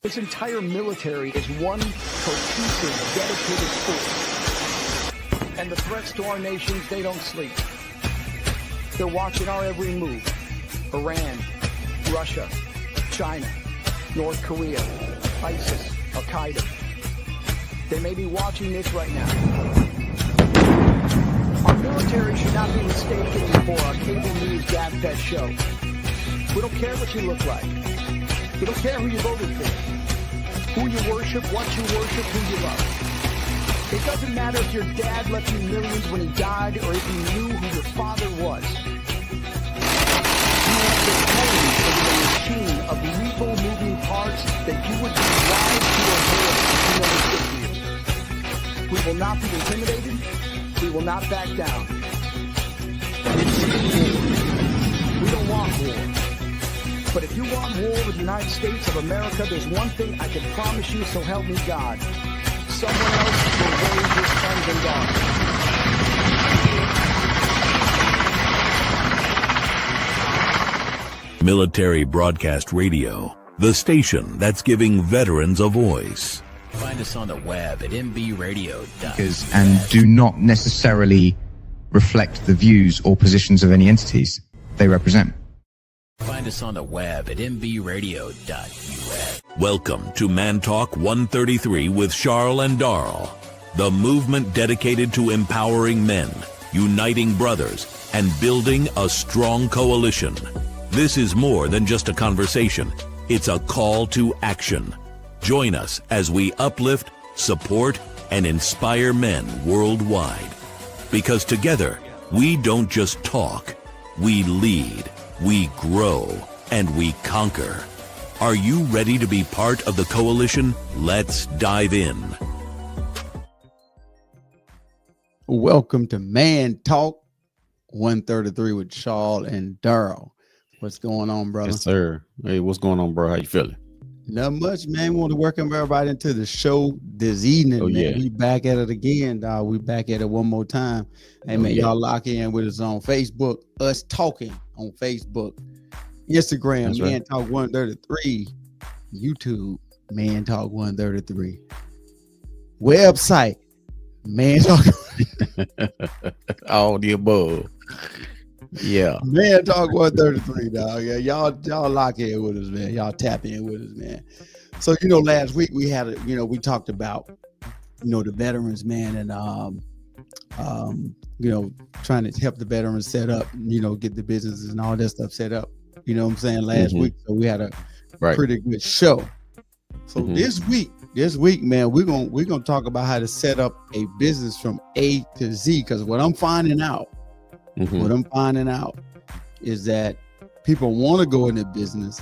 This entire military is one cohesive, dedicated force. And the threats to our nations, they don't sleep. They're watching our every move. Iran, Russia, China, North Korea, ISIS, Al-Qaeda. They may be watching this right now. Our military should not be mistaken for a cable news gab-fed show. We don't care what you look like. We don't care who you voted for, who you worship, what you worship, who you love. It doesn't matter if your dad left you millions when he died or if you knew who your father was. You have the code of a machine of lethal moving parts that you would be lied to avoid if you never stood for you. We will not be intimidated. We will not back down. We don't want war. But if you want war with the United States of America, there's one thing I can promise you, so help me God. Someone else will raise your sons and daughters. Military Broadcast Radio, the station that's giving veterans a voice. Find us on the web at mbradio.com. And do not necessarily reflect the views or positions of any entities they represent. Find us on the web at mbradio.us. Welcome to Man Ta1k 133 with Charles and Darl, the movement dedicated to empowering men, uniting brothers, and building a strong coalition. This is more than just a conversation. It's a call to action. Join us as we uplift, support, and inspire men worldwide. Because together, we don't just talk, we lead, we grow, and we conquer. Are you ready to be part of the coalition? Let's dive in. Welcome to Man Ta1k 133 with Charles and Darryl. What's going on, brother? Yes, sir. Hey, what's going on, bro? How you feeling? Not much, man. We want to welcome everybody into the show this evening, man. Yeah. We back at it again, dog. We back at it one more time. Hey, man, y'all lock in with us on Facebook. Us Talking on Facebook. Instagram, That's Man right. Ta1k 133. YouTube, Man Ta1k 133. Website, Man Ta1k. All the above. Yeah. Man Ta1k 133, dog. Yeah, y'all lock in with us, man. Y'all tap in with us, man. So, last week we had we talked about, the veterans, man, and trying to help the veterans set up, get the businesses and all that stuff set up. You know what I'm saying? Last week. So we had a pretty good show. So this week, man, we're gonna talk about how to set up a business from A to Z. Because what I'm finding out is that people want to go into business,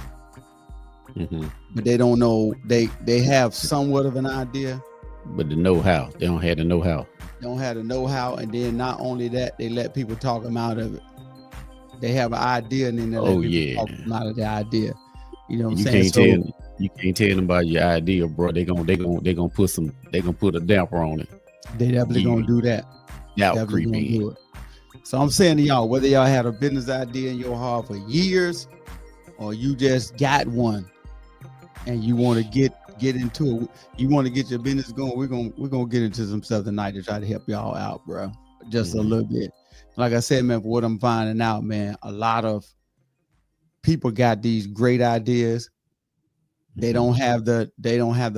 but they don't know. They have somewhat of an idea, But the know-how, they don't have the know-how. Don't have the know-how, and then not only that, they let people talk them out of it. They have an idea, and then they let people talk them out of the idea. You know what I'm saying? You can't tell them about your idea, bro. They gonna put a damper on it. They definitely gonna do that. That creepy. Do it. So I'm saying to y'all, whether y'all had a business idea in your heart for years, or you just got one and you want to get into it, you want to get your business going, we're gonna get into some stuff tonight to try to help y'all out, bro. Just a little bit. Like I said, man, for what I'm finding out, man, a lot of people got these great ideas. They don't have the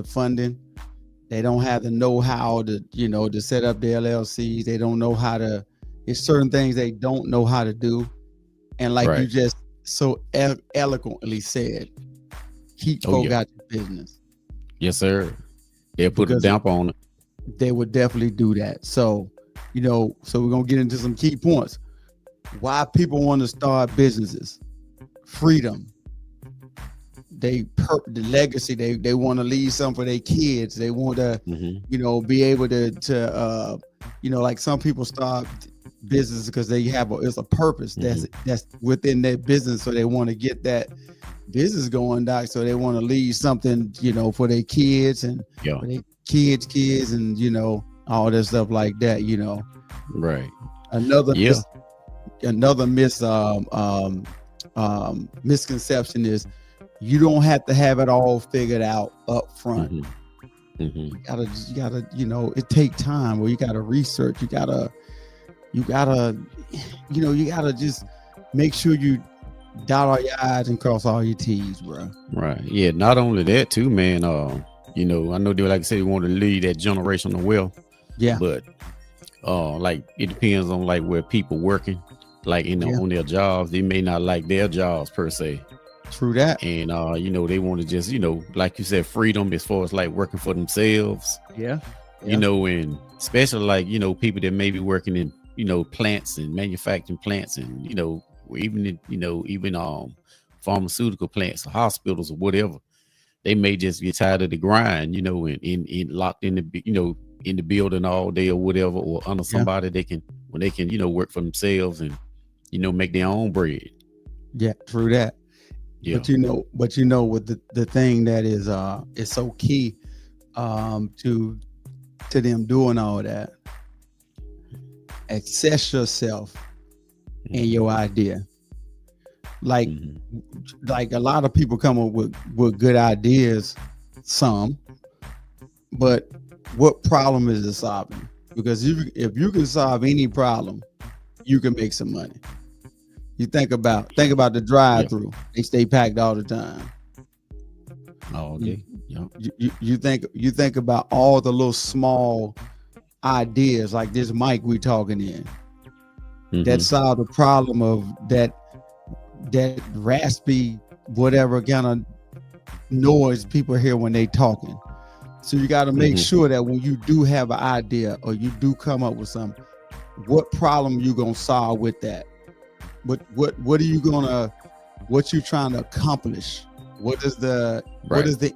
funding. They don't have the know-how to set up the LLCs. They don't know how to. It's certain things they don't know how to do. And like you just so eloquently said, keep folk out your business. Yes, sir. They'll put a damper on it. They would definitely do that. So, so we're gonna get into some key points. Why people want to start businesses. Freedom. The legacy, they want to leave something for their kids. They want to, be able to like some people start business because they have it's a purpose that's within their business, so they want to get that business going, doc. So they want to leave something, for their kids and for their kids, and all that stuff like that. Right. Another misconception is You don't have to have it all figured out up front. Mm-hmm. You gotta, you know, it take time. Where you gotta research. You gotta, you know, you gotta just make sure you dot all your I's and cross all your T's, bro. Right. Yeah. Not only that, too, man. You know, I know they like I said, they want to lead that generational wealth. Yeah. But like it depends on like where people working, like on their jobs. They may not like their jobs per se. True that. And you know, they want to just, you know, like you said, freedom as far as like working for themselves. Yeah. You know, and especially like, you know, people that may be working in, you know, plants and manufacturing plants, and you know, even pharmaceutical plants or hospitals or whatever. They may just get tired of the grind, you know, and in locked in the, you know, in the building all day or whatever, or under somebody they can, you know, work for themselves and, you know, make their own bread. Yeah, true that. Yeah. But you know, with the thing that is so key to them doing all that, access yourself and your idea. Like a lot of people come up with good ideas, some, but what problem is it solving? Because if you can solve any problem, you can make some money. You think about the drive-through; they stay packed all the time. Oh, okay. You think about all the little small ideas like this mic we talking in that solve the problem of that raspy whatever kind of noise people hear when they talking. So you got to make sure that when you do have an idea or you do come up with something, what problem you gonna solve with that? What are you what you trying to accomplish? What is the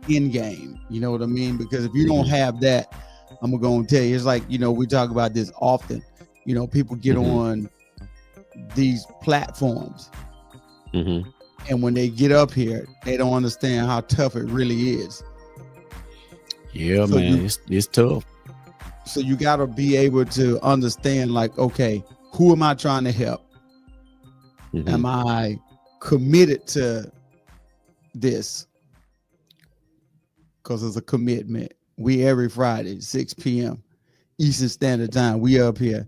end game? You know what I mean? Because if you don't have that, I'm gonna tell you, it's like, you know, we talk about this often. You know, people get on these platforms, and when they get up here, they don't understand how tough it really is. Yeah, so man, it's tough. So you got to be able to understand, like, okay, who am I trying to help? Am I committed to this? Because it's a commitment. We every Friday, 6 p.m. Eastern Standard Time, we up here.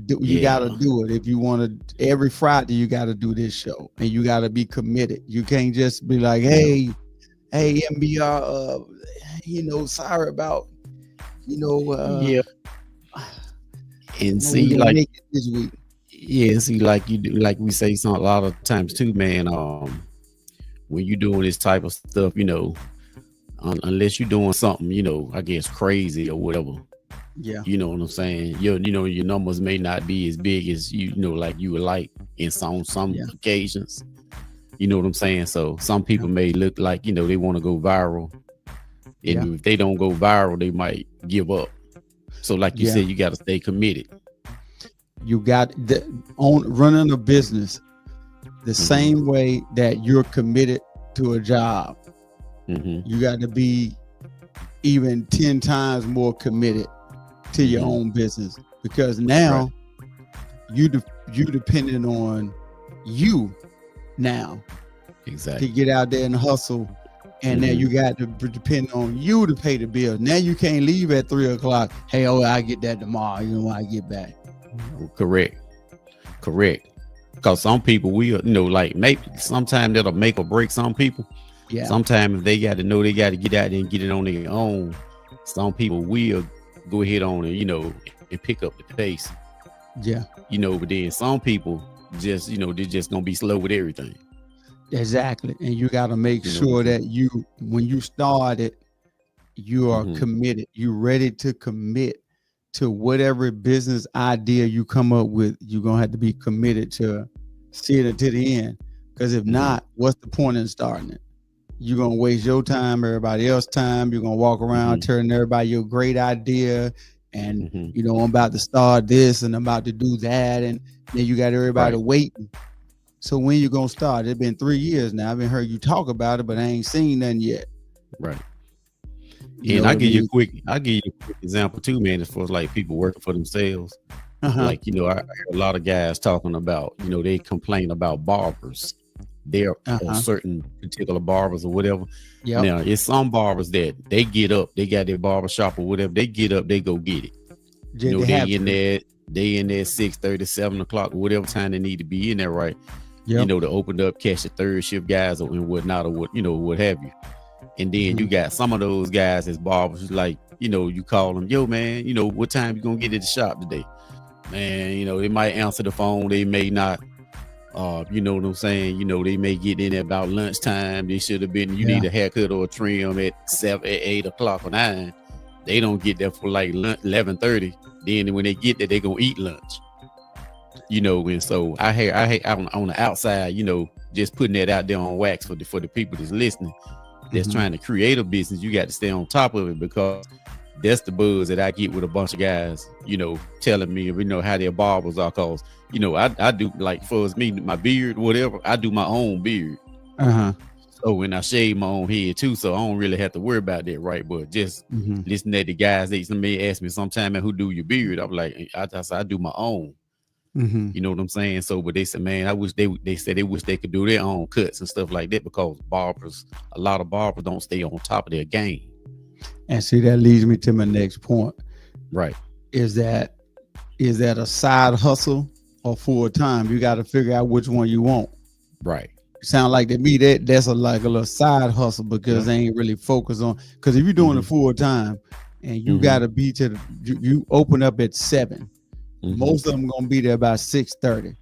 You got to do it. If you want to, every Friday, you got to do this show, and you got to be committed. You can't just be like, hey, MBR, you know, sorry about, you know, and see, like this week. Yeah, see, like you do, like we say a lot of times too, man. When you doing this type of stuff, you know, unless you're doing something, you know, I guess crazy or whatever. Yeah, you know what I'm saying. You know, your numbers may not be as big as you know, like you would like in some occasions. You know what I'm saying. So some people may look like, you know, they want to go viral, and if they don't go viral, they might give up. So, like you said, you got to stay committed. You got running a business the same way that you're committed to a job. You got to be even 10 times more committed to your own business, because now you depending on you now to get out there and hustle. And now you got to depend on you to pay the bill. Now you can't leave at 3:00. Hey, I get that tomorrow. You know when I get back. Correct. Because some people will, you know, like maybe sometimes that'll make or break some people. Yeah. Sometimes if they got to know they got to get out there and get it on their own, some people will go ahead on and, you know, and pick up the pace. Yeah. You know, but then some people just, you know, they're just gonna be slow with everything. Exactly. And you got to make sure that when you start it, you are committed. You're ready to commit to whatever business idea you come up with. You're going to have to be committed to see it to the end. Because if not, what's the point in starting it? You're going to waste your time, everybody else's time. You're going to walk around telling everybody your great idea. And, you know, I'm about to start this and I'm about to do that. And then you got everybody waiting. So when you gonna start? It's been 3 years now. I've been heard you talk about it, but I ain't seen nothing yet. Right. And I'll give you a quick example too, man, as far as like people working for themselves. Like, you know, I hear a lot of guys talking about, you know, they complain about barbers. there are certain particular barbers or whatever. Yeah. Now, it's some barbers that they get up, they got their barber shop or whatever. They get up, they go get it. Yeah, You know, they in there 6:30, 7 o'clock, or whatever time they need to be in there, right? Yep. You know, to open up, catch the third shift guys or whatnot, or what, you know, what have you. And then you got some of those guys as barbers, like, you know, you call them, yo, man, you know, what time you gonna get to the shop today? Man, you know, they might answer the phone, they may not. You know what I'm saying? You know, they may get in at about lunchtime. They should have been, you need a haircut or a trim at 7, 8 o'clock or 9. They don't get there for like 11:30. Then when they get there, they gonna eat lunch. You know, and so I hate on the outside, you know, just putting that out there on wax for the people that's listening, that's trying to create a business. You got to stay on top of it, because that's the buzz that I get with a bunch of guys, you know, telling me, you know, how their barbers are. Cause, you know, I do, like, for me, my beard, whatever, I do my own beard. So when I shave my own head too, so I don't really have to worry about that, right? But just listening to the guys, somebody ask me sometime, who do your beard? I'm like, I do my own. You know what I'm saying? So, but they said, man, I wish they said they wish they could do their own cuts and stuff like that, because a lot of barbers don't stay on top of their game. And see, that leads me to my next point. Right. Is that a side hustle or full time? You got to figure out which one you want. Right. Sound like to me that's like a little side hustle, because they ain't really focused on. Because if you're doing it full time and you got to be you open up at 7. Most of them gonna be there about 6:30.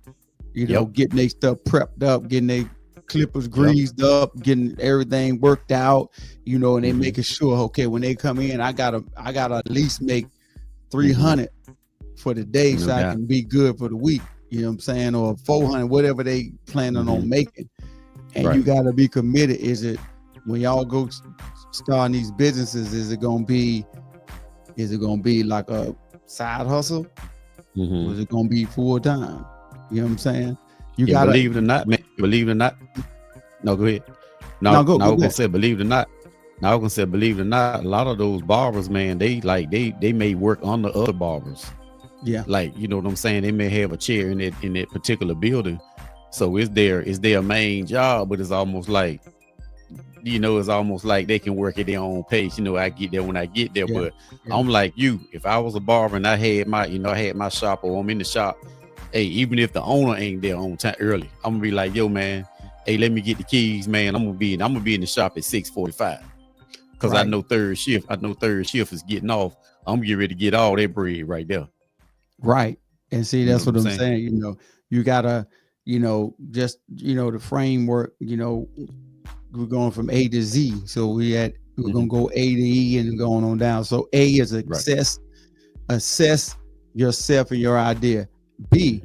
You know, getting their stuff prepped up, getting their clippers greased up, getting everything worked out. You know, and they making sure, okay, when they come in, I gotta at least make 300 for the day, so I can be good for the week. You know what I'm saying? Or 400, whatever they planning on making. And you gotta be committed. Is it, when y'all go starting these businesses, is it gonna be like a side hustle? Or is it gonna be full time? You know what I'm saying? You gotta believe it or not, man. Believe it or not. No, go ahead. No, I was gonna say, believe it or not. Now I was gonna say, believe it or not, a lot of those barbers, man, they may work under other barbers. Yeah. Like, you know what I'm saying? They may have a chair in that particular building. So it's their main job, but it's almost like, you know, it's almost like they can work at their own pace. You know, I get there when I get there, but I'm like you. If I was a barber and I had my shop, or I'm in the shop, hey, even if the owner ain't there on time early, I'm gonna be like, yo, man, hey, let me get the keys, man. I'm gonna be in the shop at 6:45, because I know third shift is getting off. I'm gonna get ready to get all that bread right there. Right. And see, that's what I'm saying. You know, you gotta, you know, just, you know, the framework, you know, we're going from A to Z. So we're gonna go A to E and going on down. So A is assess yourself and your idea. B,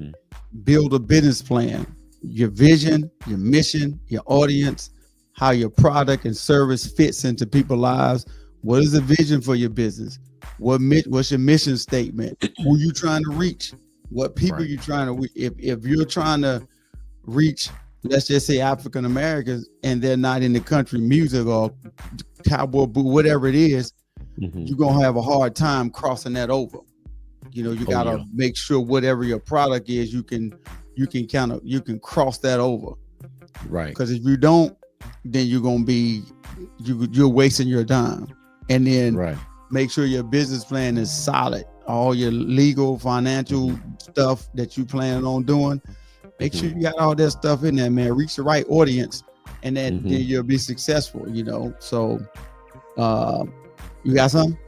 build a business plan, your vision, your mission, your audience, how your product and service fits into people's lives. What is the vision for your business? What's your mission statement? Who you trying to reach? What people you trying to reach? If you're trying to reach, let's just say, African Americans, and they're not in the country music or cowboy boot, whatever it is, you're gonna have a hard time crossing that over. You know, you gotta make sure whatever your product is, you can cross that over. Right. Because if you don't, then you're gonna be you're wasting your time. And then make sure your business plan is solid. All your legal, financial stuff that you plan on doing, make sure you got all that stuff in there, man. Reach the right audience, and then you'll be successful, you know. So you got something?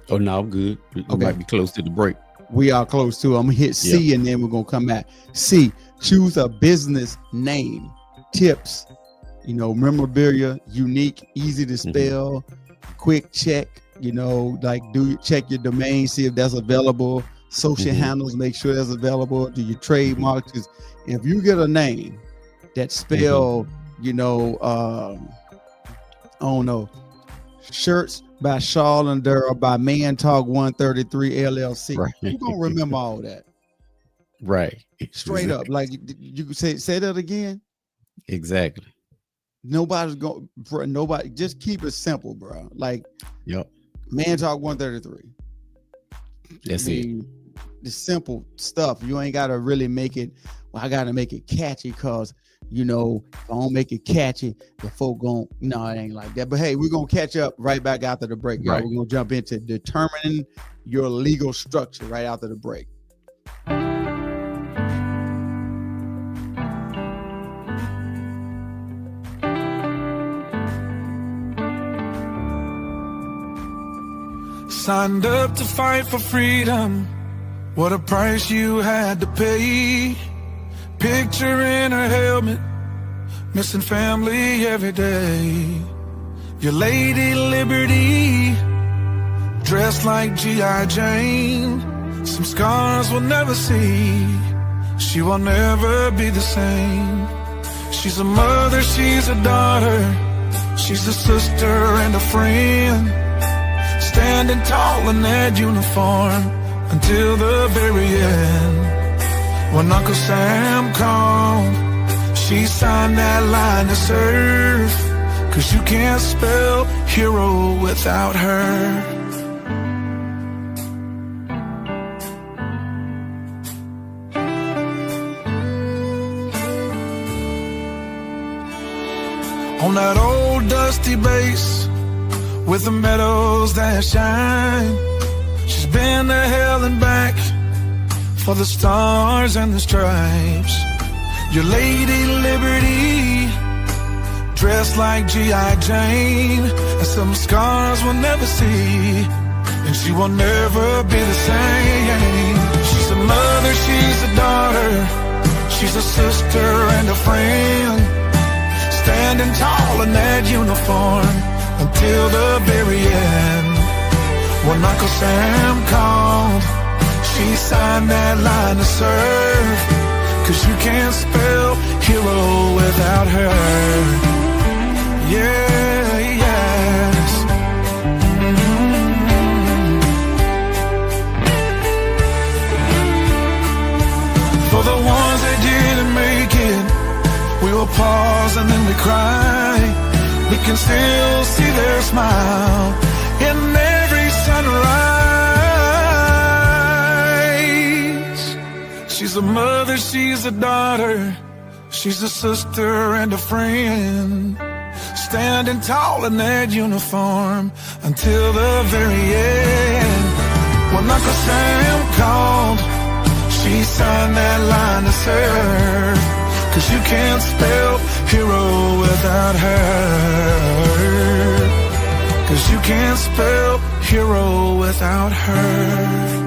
Oh no, I'm good. We might be close to the break. We are close to. I'm gonna hit C, and then we're gonna come back. C, choose a business name. Tips, you know, memorabilia, unique, easy to spell, quick check. You know, like check your domain, see if that's available. Social handles, make sure that's available. Do your trademarks? Because if you get a name that spell, you know, I don't know, shirts by Shaw and Durrell by Man Ta1k 133 LLC, you're gonna remember all that. Right. Straight up. Like, you could say that again. Exactly. Nobody's going, nobody, just keep it simple, bro. Like, Man Ta1k 133. That's it. The simple stuff. You ain't gotta really make it, well, I gotta make it catchy, because if I don't make it catchy, the folk gon' no, it ain't like that. But hey, we're gonna catch up right back after the break, y'all. Right. We're gonna jump into determining your legal structure right after the break. Signed up to fight for freedom. What a price you had to pay. Picture in a helmet, missing family every day. Your Lady Liberty, dressed like G.I. Jane. Some scars we'll never see. She will never be the same. She's a mother, she's a daughter. She's a sister and a friend. Standing tall in that uniform until the very end. When Uncle Sam called, she signed that line to serve. 'Cause you can't spell hero without her. On that old dusty base with the meadows that shine, she's been to hell and back for the stars and the stripes. Your Lady Liberty, dressed like G.I. Jane, and some scars we'll never see, and she will never be the same. She's a mother, she's a daughter, she's a sister and a friend, standing tall in that uniform until the very end. When Uncle Sam called, she signed that line to serve. 'Cause you can't spell hero without her. Yeah, yes. For the ones that didn't make it, we will pause and then we cry. We can still see their smile in every sunrise. She's a mother, she's a daughter, she's a sister and a friend, standing tall in that uniform until the very end. When Uncle Sam called, she signed that line to serve. 'Cause you can't spell hero without her. 'Cause you can't spell hero without her.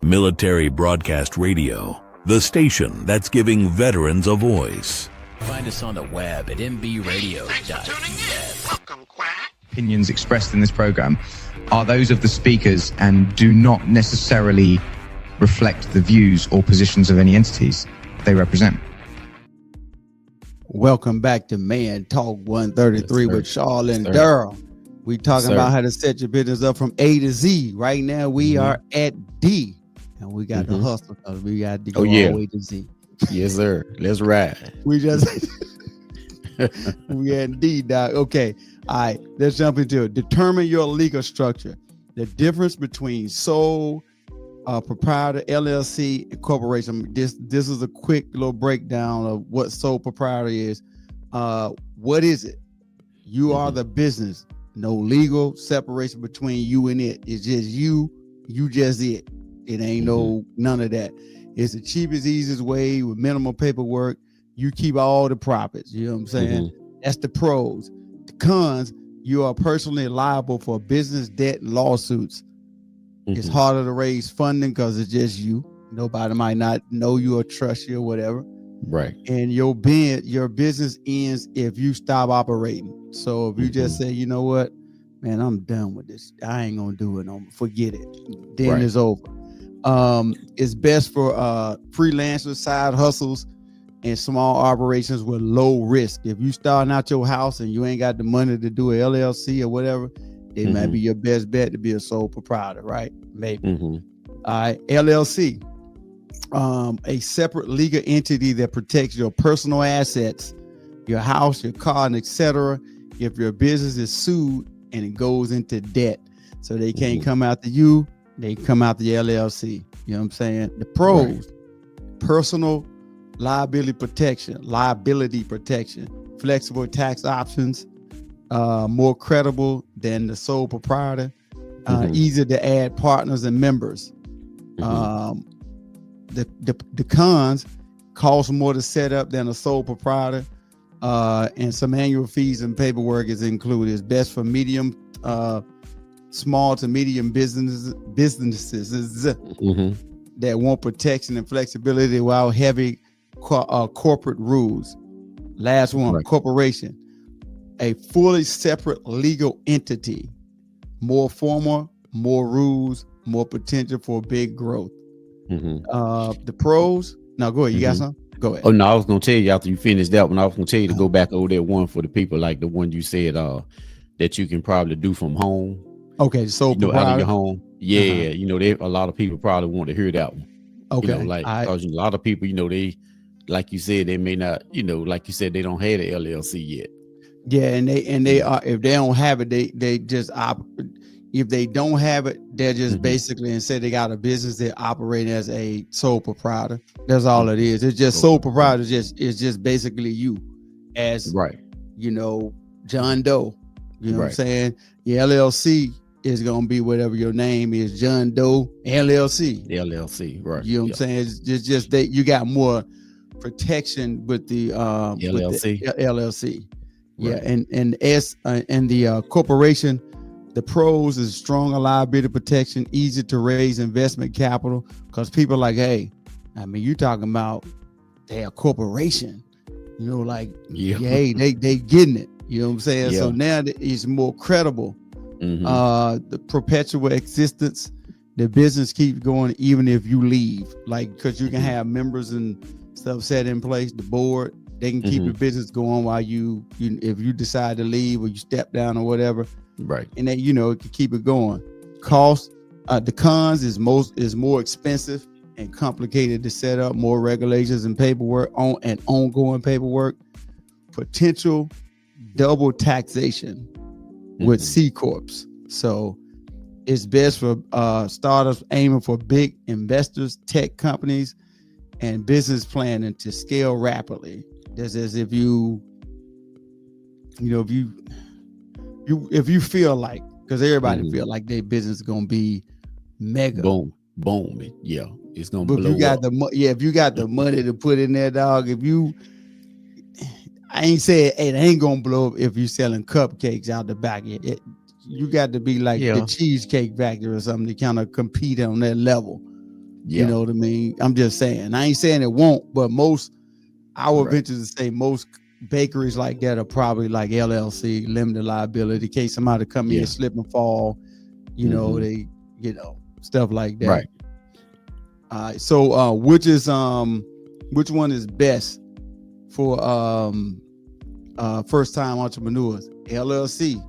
Military Broadcast Radio, the station that's giving veterans a voice. Find us on the web at mbradio.us. Opinions expressed in this program are those of the speakers and do not necessarily reflect the views or positions of any entities they represent. Welcome back to Man Talk 133 with Charles and Daryl. We talking about how to set your business up from A to Z. Right now we are at D, and we got to hustle because we got to go all the way to Z. Yes, sir. Let's ride. We just we at D, Doc. Okay. All right. Let's jump into it. Determine your legal structure. The difference between sole proprietor, LLC, and corporation. This is a quick little breakdown of what sole proprietor is. What is it? You are the business. No legal separation between you and it. It's just you. You just it. It ain't none of that. It's the cheapest, easiest way with minimal paperwork. You keep all the profits. You know what I'm saying? That's the pros. The cons, you are personally liable for business debt and lawsuits. It's harder to raise funding because it's just you. Nobody might not know you or trust you or whatever. Right. And your business ends if you stop operating. So if you just say, you know what, man, I'm done with this. I ain't gonna do it. Forget it. Then it's over. It's best for freelancers, side hustles, and small operations with low risk. If you starting out your house and you ain't got the money to do a LLC or whatever, it might be your best bet to be a sole proprietor, right? Maybe. All right, LLC, a separate legal entity that protects your personal assets, your house, your car, and etc., if your business is sued and it goes into debt, so they can't come after you, they come after the LLC. You know what I'm saying? The pros, personal liability protection, flexible tax options, more credible than the sole proprietor, easier to add partners and members. The cons, cost more to set up than a sole proprietor, and some annual fees and paperwork is included. It's best for small to medium businesses that want protection and flexibility without heavy corporate rules. Last one, corporation, a fully separate legal entity, more formal, more rules, more potential for big growth. The pros. Now go ahead. You got something? Go ahead. Oh no, I was gonna tell you after you finish that one. I was gonna tell you to go back over that one for the people, like the one you said that you can probably do from home. Okay, so out of your home. Yeah, a lot of people probably want to hear that one. Okay, because a lot of people, they, like you said, they may not, like you said, they don't have the LLC yet. Yeah, and they are, if they don't have it, they just if they don't have it, they're just basically, and say they got a business, they're operating as a sole proprietor. That's all it is. It's just sole proprietor. It's just basically you as John Doe. You know what I'm saying? Your LLC is gonna be whatever your name is, John Doe LLC. LLC, right? You know what I'm saying? It's just that you got more protection with the LLC. With the LLC. Yeah, and the corporation. The pros is stronger liability protection, easy to raise investment capital, because people are like, hey, I mean, you talking about they're a corporation, hey, they getting it. You know what I'm saying? Yeah. So now it's more credible. The perpetual existence, the business keeps going even if you leave, because you can have members and stuff set in place, the board, they can keep your business going while if you decide to leave or you step down or whatever. Right. And then, it can keep it going. Cost, the cons is more expensive and complicated to set up, more regulations and paperwork and ongoing paperwork, potential double taxation with C Corps. So it's best for startups aiming for big investors, tech companies, and business planning to scale rapidly. Just as if you feel like, because everybody feel like their business is gonna be mega boom, yeah, it's gonna blow. If you got if you got the money to put in there, dog. I ain't saying it ain't gonna blow up if you selling cupcakes out the back. You got to be like the Cheesecake Factory or something to kind of compete on that level. You know what I mean? I'm just saying. I ain't saying it won't, but I would venture to say most bakeries like that are probably like LLC, limited liability, in case somebody come in, slip and fall, they, stuff like that. Right. So which one is best for first time entrepreneurs? LLC.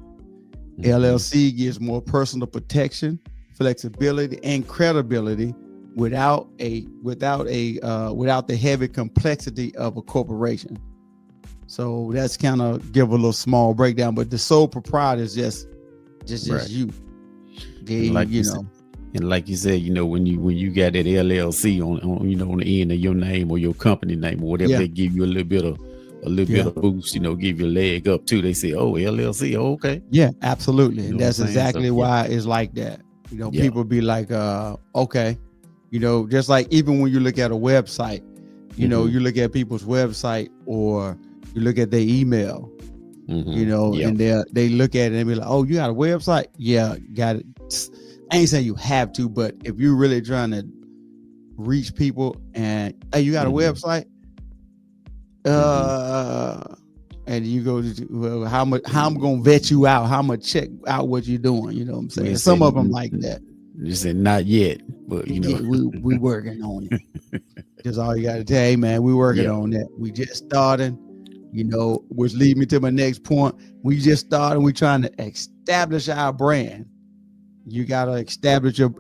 LLC gives more personal protection, flexibility, and credibility without the heavy complexity of a corporation. So that's kind of give a little small breakdown, but the sole proprietor is just you. And like you said, when you got that LLC on on the end of your name or your company name or whatever, they give you a little bit of boost, give you a leg up too. They say, oh, LLC, okay. Yeah, absolutely. And that's exactly why it's like that. People be like, okay, just like even when you look at a website, you look at people's website or you look at their email, and they look at it and be like, oh, you got a website? Yeah, got it. I ain't saying you have to, but if you're really trying to reach people and, hey, you got a website? And you go to, well, how I'm going to vet you out? How I'm going to check out what you're doing? You know what I'm saying? Some of them like that. You said not yet, but we working on it. That's all you got to tell. Hey, man, we working on that. We just starting. Which lead me to my next point. We just started. We trying to establish our brand. You gotta establish your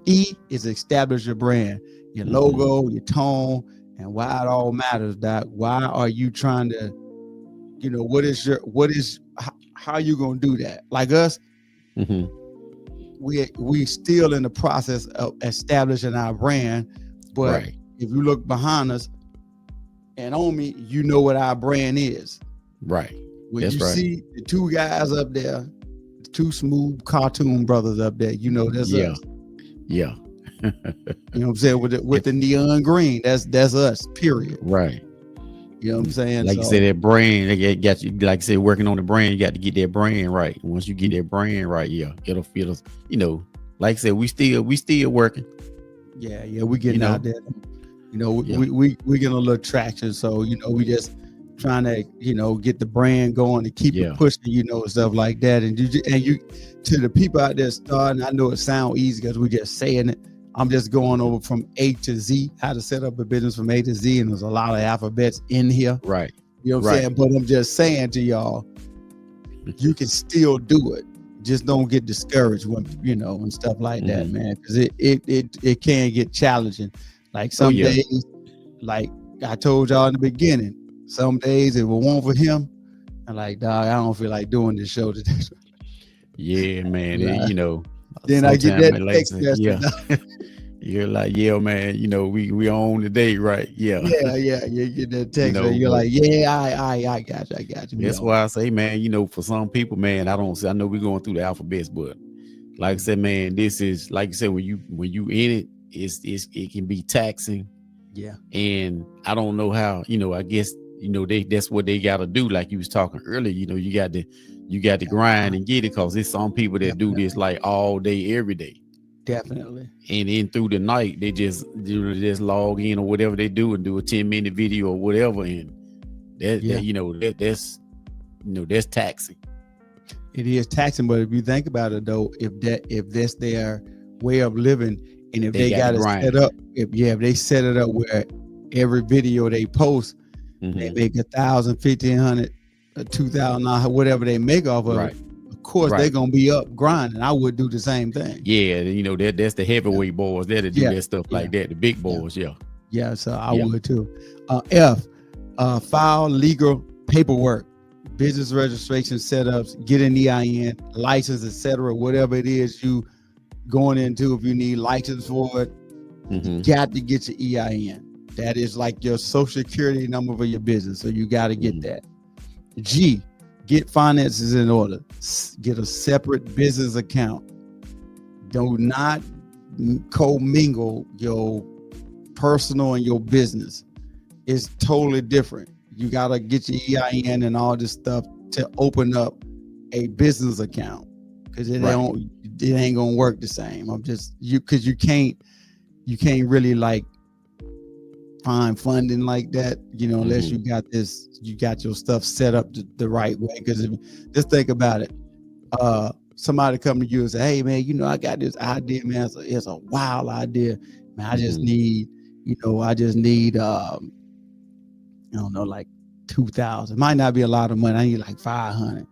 establish your brand, your logo, your tone, and why it all matters, Doc. Why are you trying to, how you gonna do that? Like us, we still in the process of establishing our brand, but if you look behind us and on me, you know what our brand is. Right. When you see the two guys up there, the two smooth cartoon brothers up there, you know that's us. Yeah. You know what I'm saying? With the neon green, that's us, period. Right. You know what I'm saying? Like you said, that brand, they got you, like I said, working on the brand, you got to get that brand right. Once you get that brand right, it'll feel, you know, like I said, we still working. Yeah, we getting out there. You know, we getting a little traction. So, you know, we just trying to, you know, get the brand going and keep it pushing, you know, stuff like that. And you to the people out there starting, I know it sounds easy because we just saying it. I'm just going over from A to Z, how to set up a business from A to Z. And there's a lot of alphabets in here. Right. You know what I'm saying? But I'm just saying to y'all, you can still do it. Just don't get discouraged when, you know, and stuff like that, man. Because it can get challenging. Like some days, like I told y'all in the beginning, some days it will want for him. I'm like, dog, I don't feel like doing this show today. Yeah, man. You know. Then I get that text message. You're like, yeah, man, you know, we on the date, right? Yeah. You get that text, you know, you're like, I got you. That's why I say, man, you know, for some people, man, I know we're going through the alphabets, but like I said, man, this is, like you said, when you in it, it can be taxing. Yeah. And I don't know how, you know, I guess, you know, that's what they got to do. Like you was talking earlier, you know, you got to grind and get it, because there's some people that do this like all day, every day. Definitely. And then through the night, they just log in or whatever they do and do a 10-minute video or whatever. And that you know, that's taxing. It is taxing, but if you think about it though, if that's their way of living, and if they got it set up, if they set it up where every video they post, they make $1,000, $1,500, $2,000, whatever they make off of it. Of course, they're gonna be up grinding. I would do the same thing. Yeah, you know, that's the heavyweight boys that do that stuff like that. The big boys, Yeah, so I would too. F, file legal paperwork, business registration setups, get an EIN, license, etc. Whatever it is you going into, if you need license for it, you got to get your EIN. That is like your social security number for your business. So you got to get that. G, get finances in order. Get a separate business account. Do not commingle your personal and your business. It's totally different. You got to get your EIN and all this stuff to open up a business account, because it ain't gonna work the same. Because you can't really like find funding like that, you know, unless you got your stuff set up the right way. Because just think about it, somebody come to you and say, hey man, you know, I got this idea, man. It's a wild idea, man. I just need I don't know, like 2,000. Might not be a lot of money. I need like 500.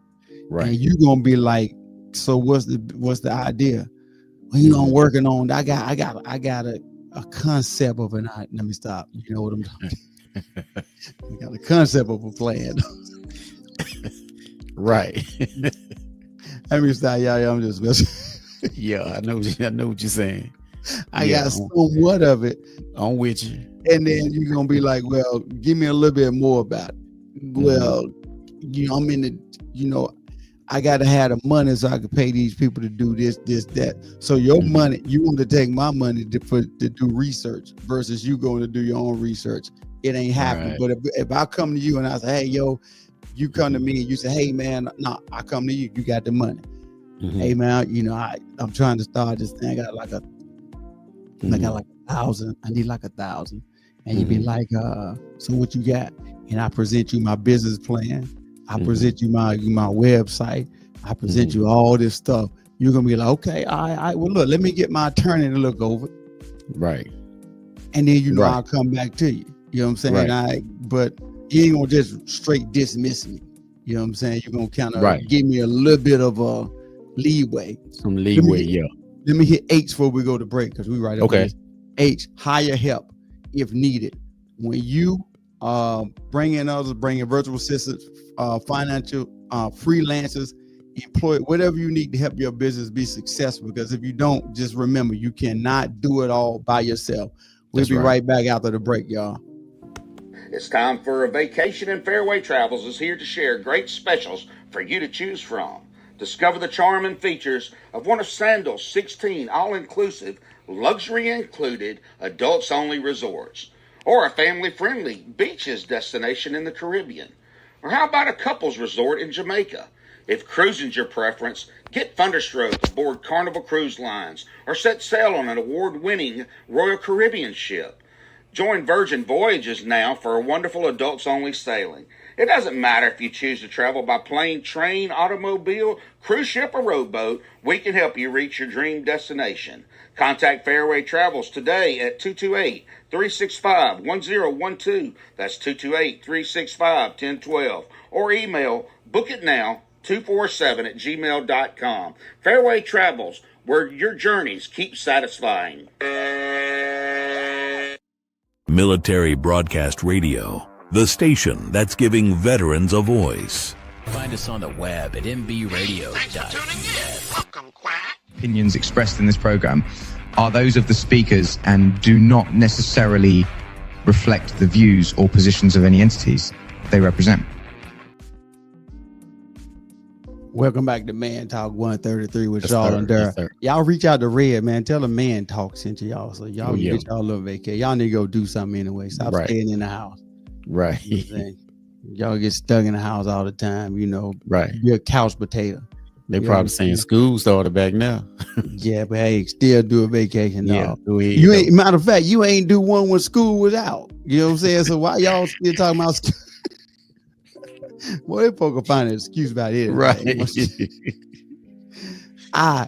Right. And you gonna be like, so what's the idea? Well, you know, I'm working on. I got a concept of an idea. Let me stop. You know what I'm talking about? I got a concept of a plan. Right. Let me stop, y'all. I'm just messing. Yeah, I know what you're saying. I got somewhat of it. I'm with you. And then you're gonna be like, well, give me a little bit more about it. Well, you know, I'm in the, you know, I gotta have the money so I can pay these people to do this, that. So your money, you want to take my money to do research versus you going to do your own research. It ain't happening. But if I come to you and I say, hey, yo, you come to me and you say, hey man, no, I come to you, you got the money. Hey man, you know, I'm trying to start this thing. I got like 1,000. I need like 1,000. And you'd be like, so what you got? And I present you my business plan. I present you my website. I present you all this stuff. You're gonna be like, okay, all right. Well, look, let me get my attorney to look over it. Right. And then you know I'll come back to you. You know what I'm saying? Right. But you ain't gonna just straight dismiss me. You know what I'm saying? You're gonna kind of give me a little bit of a leeway. Some leeway, Let me hit H before we go to break, because we right up here. H, hire help if needed. When you bring in others, bring in virtual assistants, financial freelancers, employ whatever you need to help your business be successful. Because if you don't, just remember, you cannot do it all by yourself. We'll be right back after the break, y'all. It's time for a vacation, and Fairway Travels is here to share great specials for you to choose from. Discover the charm and features of one of Sandal's 16 all-inclusive, luxury included, adults-only resorts, or a family-friendly beaches destination in the Caribbean. Or how about a couples resort in Jamaica? If cruising's your preference, get Thunderstroke aboard Carnival Cruise Lines or set sail on an award-winning Royal Caribbean ship. Join Virgin Voyages now for a wonderful adults-only sailing. It doesn't matter if you choose to travel by plane, train, automobile, cruise ship, or rowboat, we can help you reach your dream destination. Contact Fairway Travels today at 228-365-1012. That's 228-365-1012. Or email bookitnow247@gmail.com. Fairway Travels, where your journeys keep satisfying. Military Broadcast Radio, the station that's giving veterans a voice. Find us on the web at mbradio.us. Opinions expressed in this program are those of the speakers and do not necessarily reflect the views or positions of any entities they represent. Welcome back to Man Talk 133 with Charles and Dara. Y'all reach out to Red, man. Tell them Man Talk sent y'all, so y'all can get y'all a little vacation. Y'all need to go do something anyway. Stop staying in the house. Right. You know y'all get stuck in the house all the time, you know. Right. You're a couch potato. They probably saying school started back now. Yeah, but hey, still do a vacation. Yeah. You ain't, matter of fact, you ain't do one when school was out. You know what I'm saying? So why y'all still talking about school? Well, they folk will find an excuse about it. Right.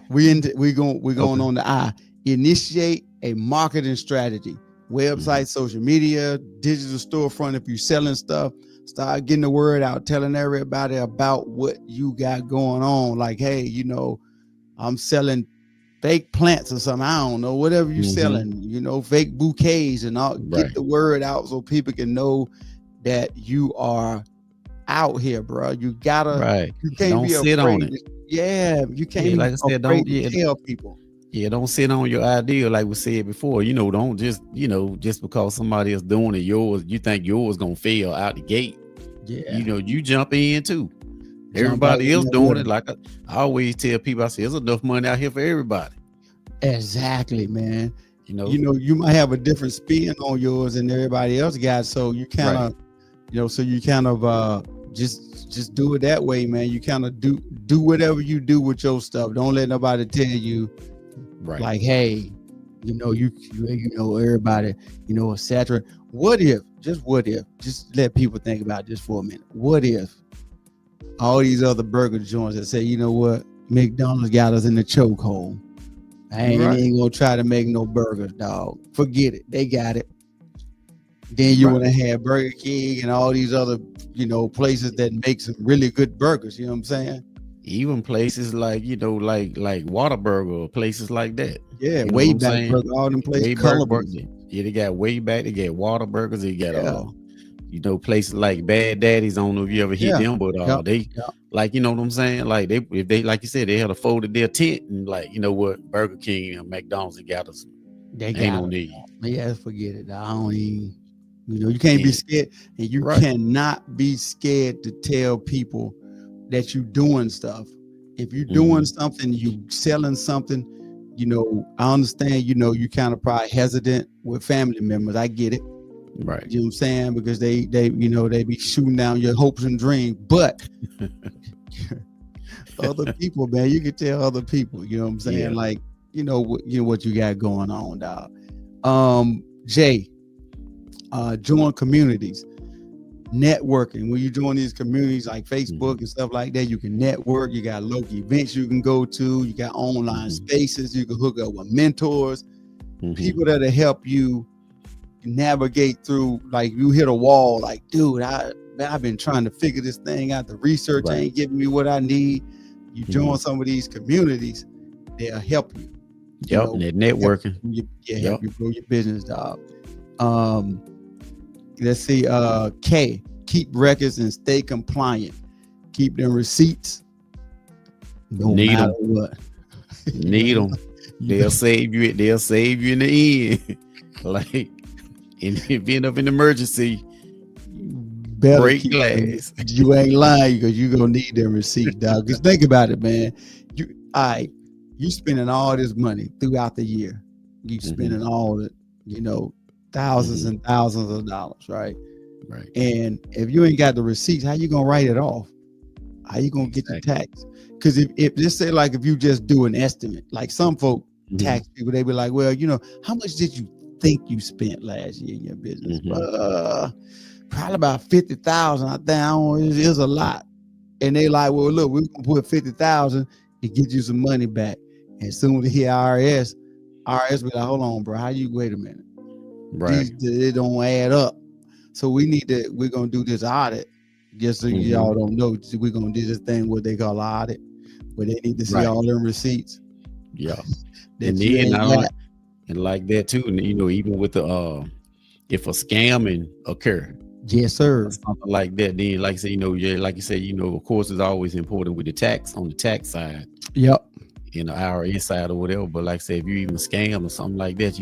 We're going on the I. Initiate a marketing strategy. Website, social media, digital storefront. If you're selling stuff, start getting the word out, telling everybody about what you got going on. Like, hey, you know, I'm selling fake plants or something. I don't know, whatever you're selling, you know, fake bouquets and all. Get the word out so people can know that you are out here, bro. You gotta, you can't don't be sit afraid. on it. You can't be like I said, don't tell people. Yeah, don't sit on your idea like we said before. You know, don't just, you know, just because somebody else doing it, yours, you think yours gonna fail out the gate. Yeah. You know, you jump in too. Everybody else doing it. Like I always tell people, I say, there's enough money out here for everybody. Exactly, man. You know, you might have a different spin on yours than everybody else got. So you kind of, just do it that way, man. You kind of do whatever you do with your stuff. Don't let nobody tell you, like, hey, you know, everybody, you know, etc. What if, just let people think about this for a minute. What if all these other burger joints that say, you know what, McDonald's got us in the chokehold. I ain't gonna try to make no burgers, dog. Forget it. They got it. Then you want to have Burger King and all these other, you know, places that make some really good burgers. You know what I'm saying? Even places like, you know, like Whataburger or places like that. Yeah, Way Back Burger, all them places. Yeah, they got Way Back. They got Whataburgers. They got you know, places like Bad Daddy's. I don't know if you ever hit them, but like, you know what I'm saying? Like if they like you said, they had to fold their tent and like, you know what, Burger King and McDonald's they got us. They ain't no need. Yeah, forget it. I don't even. You know, you can't be scared, and you cannot be scared to tell people that you're doing stuff. If you're doing something, you selling something, you know, I understand, you know, you kind of probably hesitant with family members. I get it. Right. You know what I'm saying? Because they you know, they be shooting down your hopes and dreams. But other people, man, you can tell other people, you know what I'm saying? Yeah. Like, you know what you got going on, dog. Jay, join communities, networking. When you join these communities like Facebook and stuff like that, you can network. You got local events you can go to. You got online spaces. You can hook up with mentors, people that'll help you navigate through. Like you hit a wall, like, dude, I've been trying to figure this thing out. The research ain't giving me what I need. You join some of these communities, they'll help you. Yep, and they're networking. Help you grow your business, dog. Let's see, K, keep records and stay compliant. Keep them receipts. No Need matter 'em. what. Need them. They'll save you. They'll save you in the end. Like in the event of an emergency, Better break keep them. glass. You ain't lying because you gonna need them receipts, dog. Because think about it, man. You spending all this money throughout the year. You spending all the, thousands and thousands of dollars, right? Right. And if you ain't got the receipts, how you gonna write it off? How you gonna get your tax? Because if just say like if you just do an estimate, like some folk tax people, they be like, well, how much did you think you spent last year in your business? Probably about 50,000. I think it is a lot. And they like, well, look, we're gonna put 50,000 to get you some money back. And as soon as they hear IRS be like, hold on, bro, wait a minute. Right. It don't add up. So we're gonna do this audit. Just so y'all don't know, we're gonna do this thing what they call audit, where they need to see all them receipts. Yeah. And then and like that too. And even with the if a scamming occur, yes, sir, something like that, then like I say, like you said, of course it's always important with the tax on the tax side. Yep. IRS side or whatever. But like I said, if you even scam or something like that,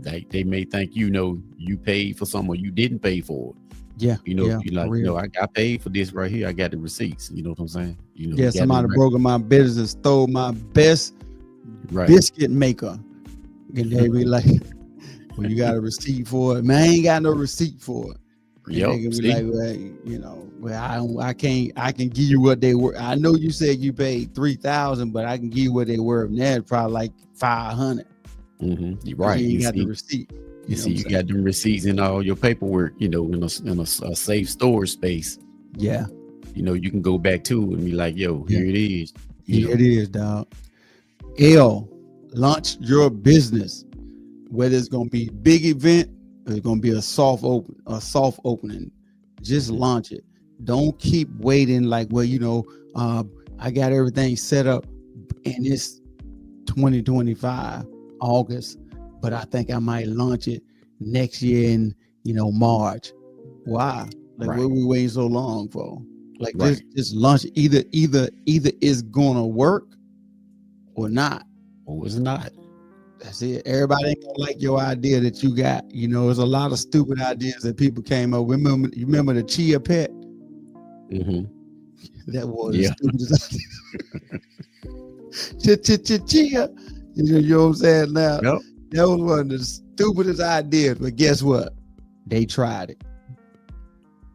like they may think you paid for something or you didn't pay for it. Yeah. I paid for this right here. I got the receipts. You know what I'm saying? Somebody broke in my business and stole my best biscuit maker. And they be like, well, you got a receipt for it. Man, I ain't got no receipt for it. Yep. They can be like, I can give you what they were. I know you said you paid 3,000, but I can give you what they were. And that's probably like 500. You're right. You got the receipt. You got them receipts in all your paperwork, in a safe storage space. Yeah. You can go back to it and be like, yo, here it is. Here it is, dog. Launch your business. Whether it's going to be a big event or it's going to be a soft opening, just launch it. Don't keep waiting like, well, I got everything set up and it's 2025, August. But I think I might launch it next year in, March. Why? Like, what are we waiting so long for? Like, just launch it. Either it's gonna work or not. Or it's not. That's it. Everybody ain't gonna like your idea that you got. There's a lot of stupid ideas that people came up with. You remember the chia pet? That was the stupidest idea. Chia. You know what I'm saying now? Yep. That was one of the stupidest ideas, but guess what? They tried it.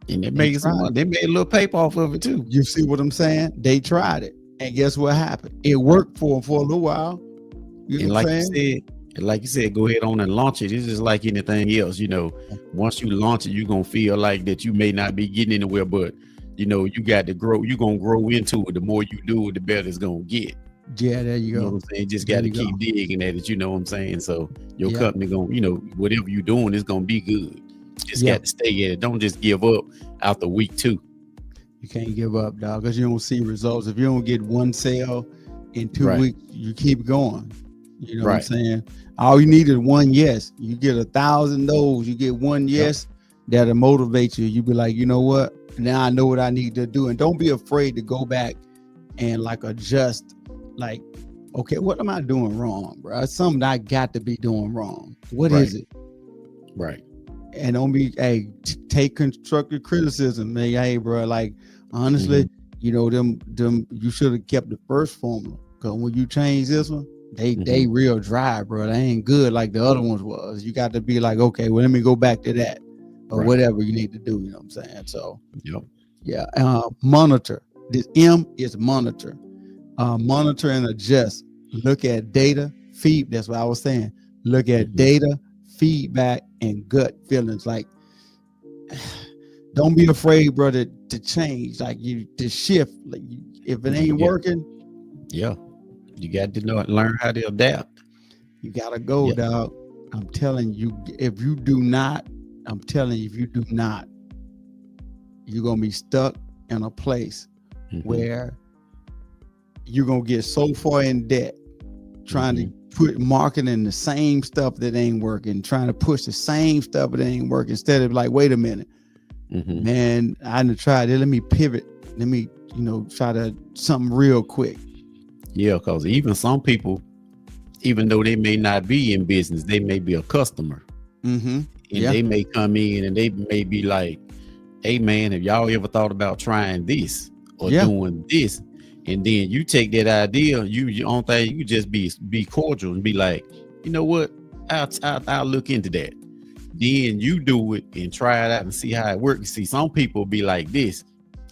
And they made a little paper off of it too. You see what I'm saying? They tried it. And guess what happened? It worked for them for a little while. And like you said, go ahead on and launch it. It's just like anything else, Once you launch it, you're gonna feel like that you may not be getting anywhere, but you got to grow. You're gonna grow into it. The more you do it, the better it's gonna get. Yeah, there you go. You know what I'm saying? Just got to keep digging at it. You know what I'm saying? So your company gonna, whatever you're doing is gonna be good. Just got to stay at it. Don't just give up after week 2. You can't give up, dog, because you don't see results. If you don't get one sale in 2 weeks, you keep going. You know what I'm saying? All you need is one yes. You get 1,000 no's. You get one yes that'll motivate you. You be like, you know what? Now I know what I need to do. And don't be afraid to go back and like adjust. Like, okay, what am I doing wrong, bro? It's something I got to be doing wrong. What is it? Right. And don't be, take constructive criticism. Hey, bro, like, honestly, them you should have kept the first formula. Because when you change this one, they real dry, bro. They ain't good like the other ones was. You got to be like, okay, well, let me go back to that. Or whatever you need to do, you know what I'm saying? So, monitor. This M is monitor. Monitor and adjust. Look at data, that's what I was saying. Look at data, feedback, and gut feelings. Like, don't be afraid, brother, to change. Like, to shift. Like, if it ain't working, you got to learn how to adapt. You gotta go, dog. I'm telling you, if you do not, you're gonna be stuck in a place where you're gonna get so far in debt trying to put marketing the same stuff that ain't working, trying to push the same stuff that ain't working, instead of like, wait a minute, man, I done tried it. Let me pivot. Let me, try to something real quick. Yeah, because even some people, even though they may not be in business, they may be a customer. Mm-hmm. And they may come in and they may be like, hey man, have y'all ever thought about trying this or doing this? And then you take that idea, you only thing you just be cordial and be like, you know what, I'll look into that. Then you do it and try it out and see how it works. See, some people be like this,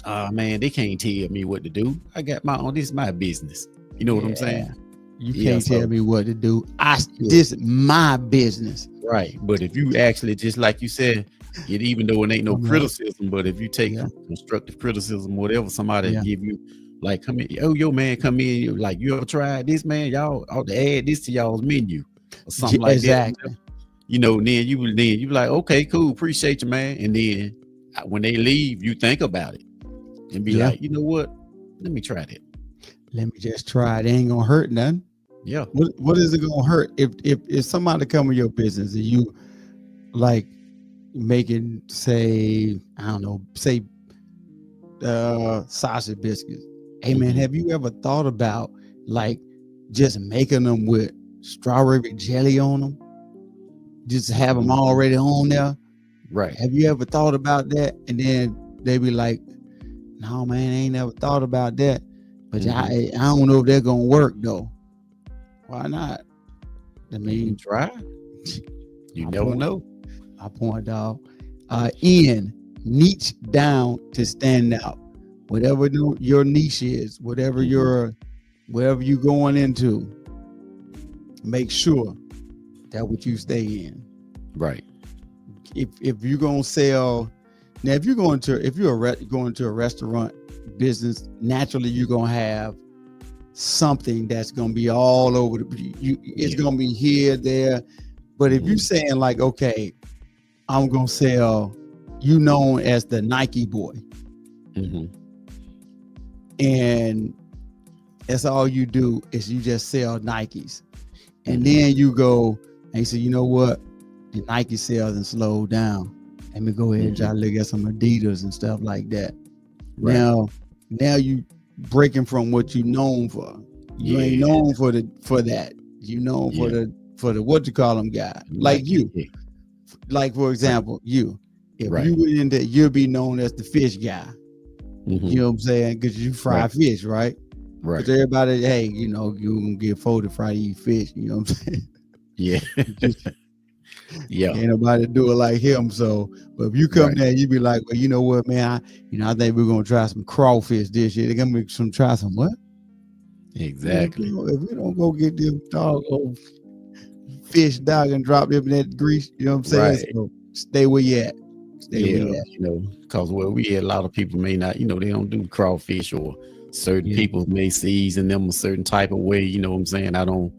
man, they can't tell me what to do. I got my own, this is my business. You know what I'm saying? You can't tell me what to do. This is my business. Right. But if you actually, just like you said, even though it ain't no criticism, but if you take constructive criticism, whatever somebody give you, like, come in, oh, yo, man, come in, like, you ever tried this, man? Y'all ought to add this to y'all's menu or something like that. You know, then you be like, okay, cool, appreciate you, man. And then when they leave, you think about it and be like, you know what? Let me try that. Let me just try it. It ain't gonna hurt nothing. Yeah. What is it gonna hurt if somebody come in your business and you like making, say, I don't know, say sausage biscuits? Hey man, have you ever thought about like just making them with strawberry jelly on them? Just have them already on there. Right. Have you ever thought about that? And then they be like, no man, I ain't never thought about that. But I don't know if they're gonna work though. Why not? I mean, try. You never know. My point, dog. Ian, niche down to stand out. Whatever your niche is, whatever you're going into, make sure that what you stay in. Right. If you're gonna sell, now if you're going to a restaurant business, naturally you're gonna have something that's gonna be all over it's gonna be here, there. But if you're saying like, okay, I'm gonna sell, you known as the Nike boy, and that's all you do is you just sell Nikes, and then you go and you say, you know what, the Nike sales and slow down. Let me go ahead and try to look at some Adidas and stuff like that. Right. Now you breaking from what you known for. You ain't known for that. You known for the what you call them guy. Like you. Like for example, if you went into, you'll be known as the fish guy. You know what I'm saying? Because you fry fish, right? Right. Because everybody, hey, you know, you gonna get folded fried, eat fish. You know what I'm saying? Yeah. Ain't nobody do it like him. So, but if you come there, you be like, well, you know what, man? I think we're gonna try some crawfish this year. They're gonna make try some what? Exactly. If we don't go get them dog fish dog and drop them in that grease, you know what I'm saying? Right. So stay where you at. You know, because where we at, a lot of people may not, you know, they don't do crawfish, or certain people may season them a certain type of way. You know what I'm saying? I don't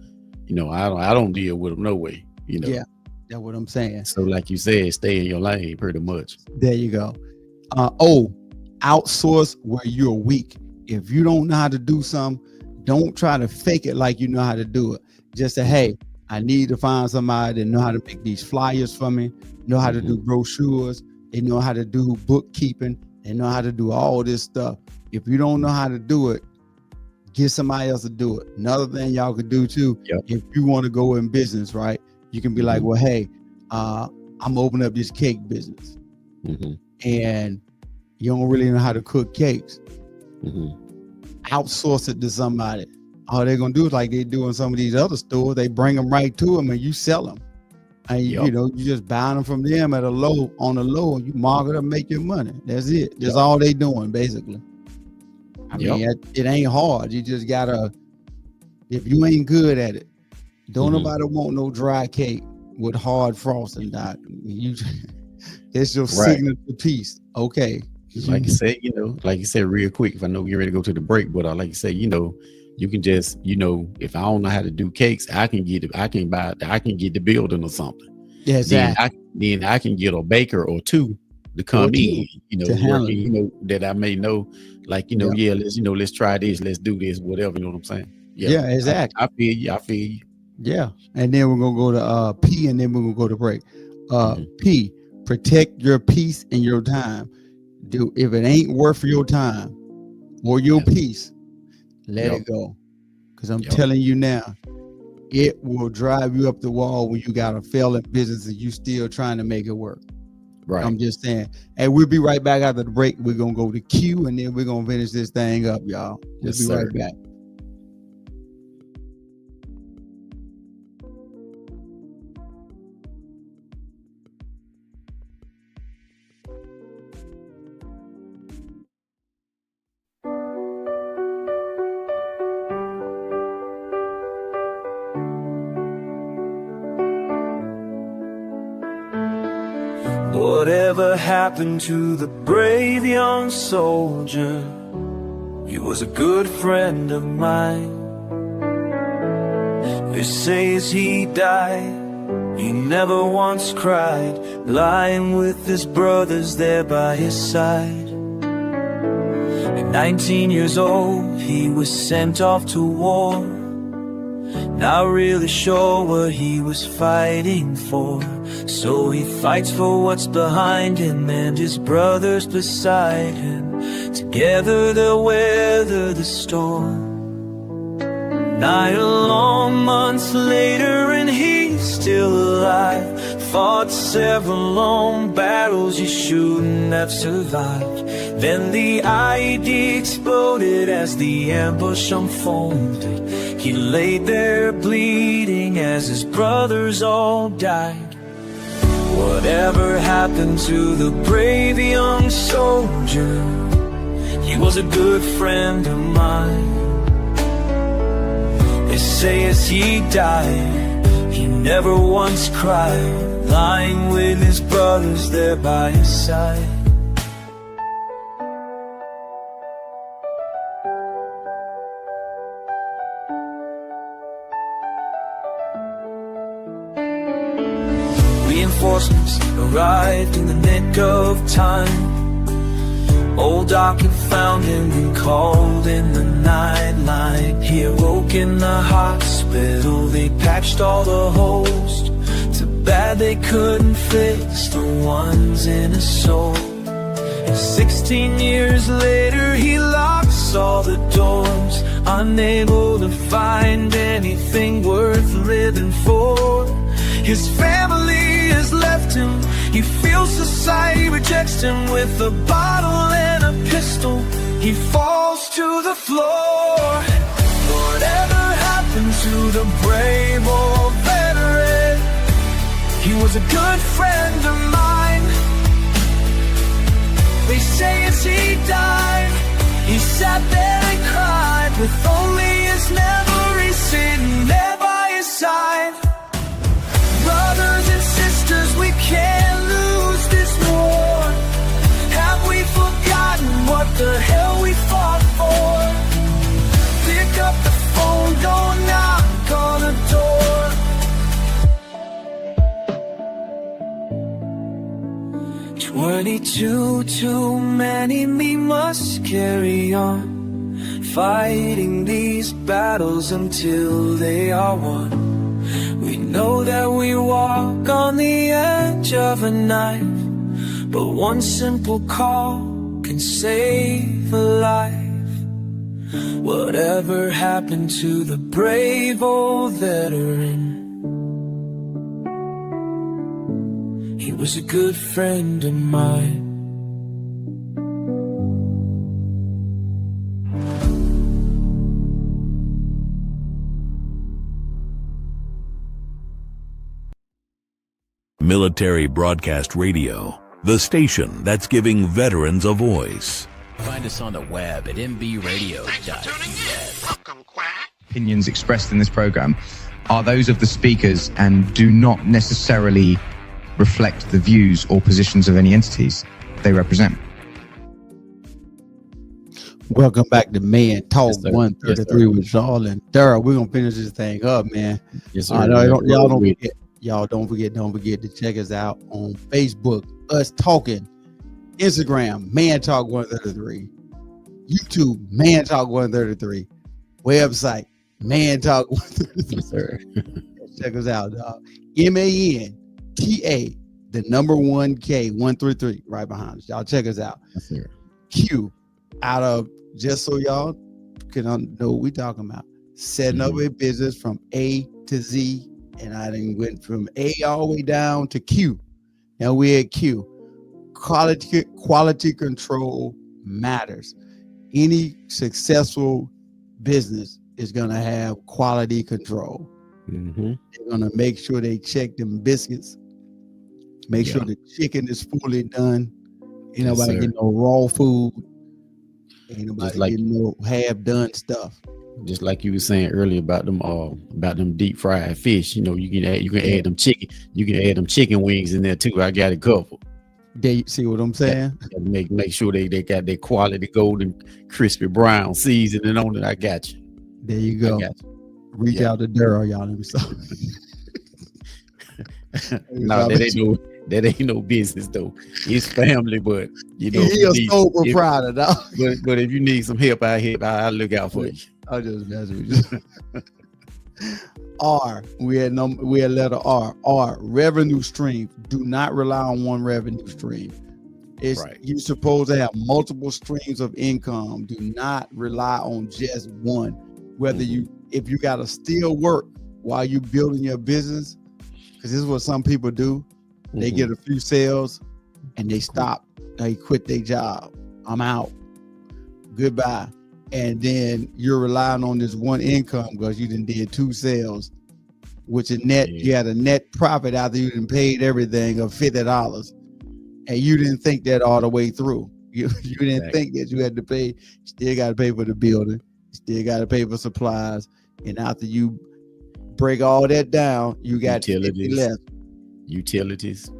deal with them no way. You know. Yeah, that's what I'm saying. So, like you said, stay in your lane, pretty much. There you go. Outsource where you're weak. If you don't know how to do something, don't try to fake it like you know how to do it. Just say, hey, I need to find somebody that know how to make these flyers for me, know how to do brochures, they know how to do bookkeeping, they know how to do all this stuff. If you don't know how to do it, get somebody else to do it. Another thing y'all could do too, if you want to go in business, right? You can be like, well, hey, I'm opening up this cake business, and you don't really know how to cook cakes. Outsource it to somebody. All they're gonna do is like they do in some of these other stores. They bring them right to them and you sell them. And you know, you just buy them from them at on a low, and you market them, make your money. That's it. That's all they doing basically. I mean, it ain't hard. You just gotta. If you ain't good at it, don't nobody want no dry cake with hard frosting. Doc. It's your signature piece. Okay. Like you said, you know, like you said, real quick, if I know we're ready to go to the break, but like you said, you know, you can just, you know, if I don't know how to do cakes, I can get the building or something. Yeah, exactly. Then I can get a baker or two to come in, you know, working, you know, that I may know, like, you know, let's try this, let's do this, whatever, you know what I'm saying? Yeah, exactly. I feel you. Yeah. And then we're gonna go to P, and then we're gonna go to break. P, protect your peace and your time. If it ain't worth your time or your peace, let it go. Because I'm telling you now, it will drive you up the wall when you got a failing business and you still trying to make it work. Right. I'm just saying. Hey, we'll be right back after the break. We're going to go to Q, and then we're going to finish this thing up, y'all. Just be right back. Whatever happened to the brave young soldier? He was a good friend of mine. They say as he died, he never once cried, lying with his brothers there by his side. At 19 years old, he was sent off to war, not really sure what he was fighting for. So he fights for what's behind him and his brothers beside him. Together they'll weather the storm. 9 long months later and he's still alive. Fought several long battles you shouldn't have survived. Then the IED exploded as the ambush unfolded. He laid there bleeding as his brothers all died. Whatever happened to the brave young soldier? He was a good friend of mine. They say as he died, he never once cried, lying with his brothers there by his side. Reinforcements arrived in the nick of time. Old Doc had found him and called in the nightline. He awoke in the hospital. They patched all the holes. Too bad they couldn't fix the ones in his soul. And 16 years later he locks all the doors, unable to find anything worth living for. His family has left him. He feels society rejects him. With a bottle and a pistol, he falls to the floor. Whatever happened to the brave old veteran? He was a good friend of mine. They say as he died, he sat there and cried, with only his memories sitting there by his side. Brothers and sisters, we can't lose this war. Have we forgotten what the hell we fought for? Pick up the phone, don't knock on the door. 22 too many, we must carry on, fighting these battles until they are won. We know that we walk on the edge of a knife, but one simple call can save a life. Whatever happened to the brave old veteran? He was a good friend of mine. Military Broadcast Radio, the station that's giving veterans a voice. Find us on the web at mbradio.us. Opinions expressed in this program are those of the speakers and do not necessarily reflect the views or positions of any entities they represent. Welcome back to Man Talk Yes, sir. 133 Yes, with Charles and Daryl. We're gonna finish this thing up, man. Yes, sir. Y'all don't forget to check us out on Facebook, Us Talking, Instagram, Man Talk 133, YouTube, Man Talk 133, website, Man Talk 133. Yes, sir. Check us out, dog. MANTA, the number 1K 133, right behind us. Y'all check us out. Yes, sir. Q, out of, just so y'all can know what we talking about, setting up a business from A to Z, and I then went from A all the way down to Q. Now we're at Q. Quality control matters. Any successful business is gonna have quality control. They're gonna make sure they check them biscuits, make sure the chicken is fully done. Ain't nobody getting no raw food. Ain't nobody getting no half done stuff. Just like you were saying earlier about them deep fried fish. You know, you can add them chicken. You can add them chicken wings in there too. I got it covered. They see what I'm saying? Make sure they got their quality golden crispy brown seasoning on it. I got you. There you go. Reach out to Daryl, y'all. Let me stop. No, that ain't no business though. It's family, but you know, he's a sole proprietor, dog. But if you need some help out here, I'll look out for you. I'll just mess with you. R. We had letter R. R. Revenue stream. Do not rely on one revenue stream. You're supposed to have multiple streams of income. Do not rely on just one. Whether if you got to still work while you building your business, because this is what some people do. They get a few sales and they stop. They quit their job. I'm out. Goodbye. And then you're relying on this one income because you did 2 sales, which you had a net profit after you done paid everything of $50, and you didn't think that all the way through. You didn't think that you had to pay. Still got to pay for the building. Still got to pay for supplies. And after you break all that down, you got utilities left. Utilities,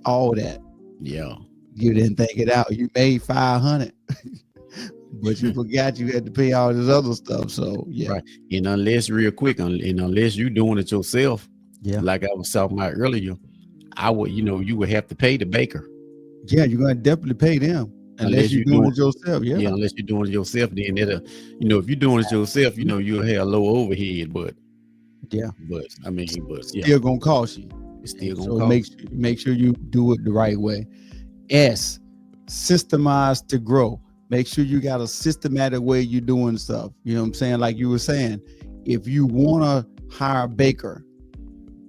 all that. Yeah, you didn't think it out. You made $500. But you forgot you had to pay all this other stuff. So yeah. Right. And unless you're doing it yourself, like I was talking about earlier, you would have to pay the baker. Yeah, you're gonna definitely pay them. Unless you're doing it yourself. Yeah, unless you're doing it yourself, then if you're doing it yourself, you'll have low overhead, but still gonna cost you. It's still gonna cost you. Make sure you do it the right way. S, systemize to grow. Make sure you got a systematic way you're doing stuff. You know what I'm saying? Like you were saying, if you want to hire a baker,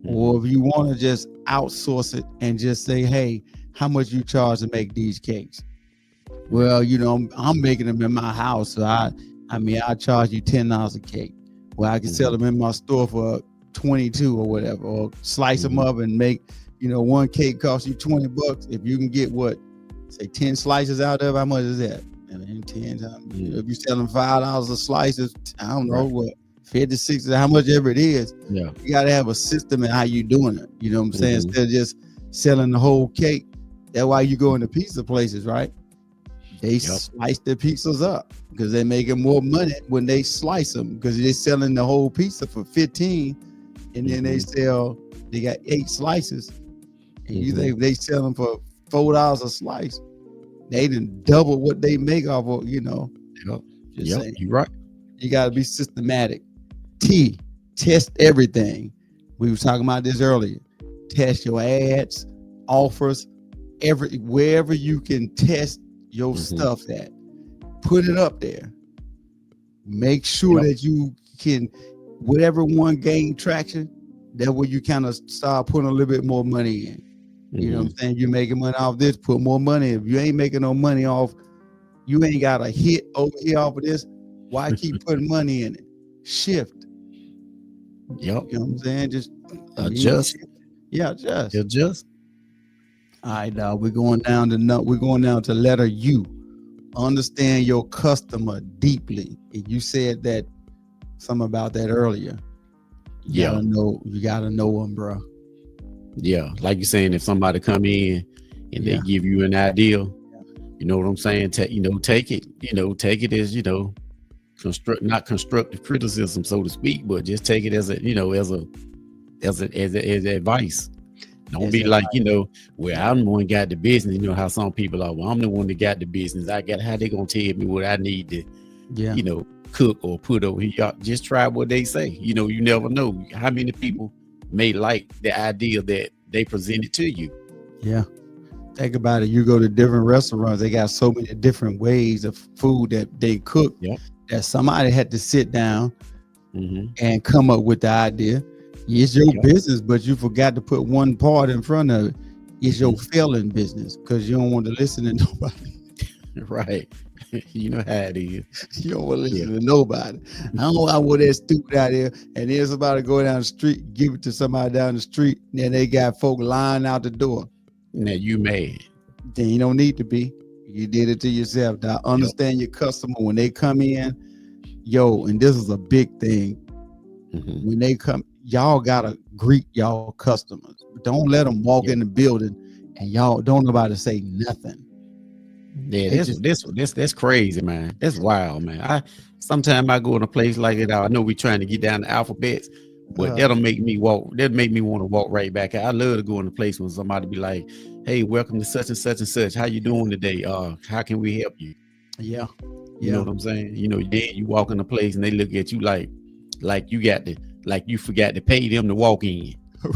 or if you want to just outsource it and just say, hey, how much you charge to make these cakes? Well, I'm making them in my house. So I charge you $10 a cake. Well, I can sell them in my store for 22 or whatever, or slice them up and make, one cake costs you $20. If you can get 10 slices out of it, how much is that? And then 10 times, if you're selling $5 a slice, I don't know what, 50, 60, how much ever it is. Yeah, you got to have a system in how you doing it. You know what I'm saying? Instead of just selling the whole cake. That's why you go into pizza places, right? They slice their pizzas up because they're making more money when they slice them, because they're selling the whole pizza for 15, and then they got 8 slices, and you think they sell them for $4 a slice. They didn't double what they make off of, You're right. You got to be systematic. T, test everything. We were talking about this earlier. Test your ads, offers, wherever you can test your stuff at. Put it up there. Make sure that you can, whatever one gain traction, that way you kind of start putting a little bit more money in. You know what I'm saying? You're making money off this, put more money. If you ain't making no money off, you ain't got a hit over here off of this, why keep putting money in it? Shift. Yep. You know what I'm saying? Just adjust. Adjust. All right, dog. We're going down to letter U. Understand your customer deeply. And you said that something about that earlier. You gotta know them, bro. Yeah, like you're saying, if somebody come in and they give you an idea, you know what I'm saying? Take it. Take it as not constructive criticism, so to speak, but just take it as advice. Don't be like, I'm the one got the business. You know how some people are. Well, I'm the one that got the business. How they gonna tell me what I need to, cook or put over here? Y'all just try what they say. You never know how many people may like the idea that they presented to you. Yeah. Think about it. You go to different restaurants, they got so many different ways of food that they cook that somebody had to sit down and come up with the idea. It's your business, but you forgot to put one part in front of it. It's your failing business because you don't want to listen to nobody. Right. You know how it is. You don't want to listen to nobody. I don't know why would that stupid out there and then somebody go down the street, give it to somebody down the street, and then they got folk lying out the door. Now you mad. Then you don't need to be. You did it to yourself. Now understand your customer when they come in. Yo, and this is a big thing. When they come, y'all gotta greet y'all customers. Don't let them walk in the building and y'all don't nobody say nothing. Yeah, that's crazy, man. That's wild, man. Sometimes I go in a place like that. I know we're trying to get down the alphabets, but that'll make me walk. That'll make me want to walk right back. I love to go in a place when somebody be like, "Hey, welcome to such and such and such. How you doing today? How can we help you?" Yeah. You know what I'm saying? You know, then you walk in a place and they look at you like you forgot to pay them to walk in. Right.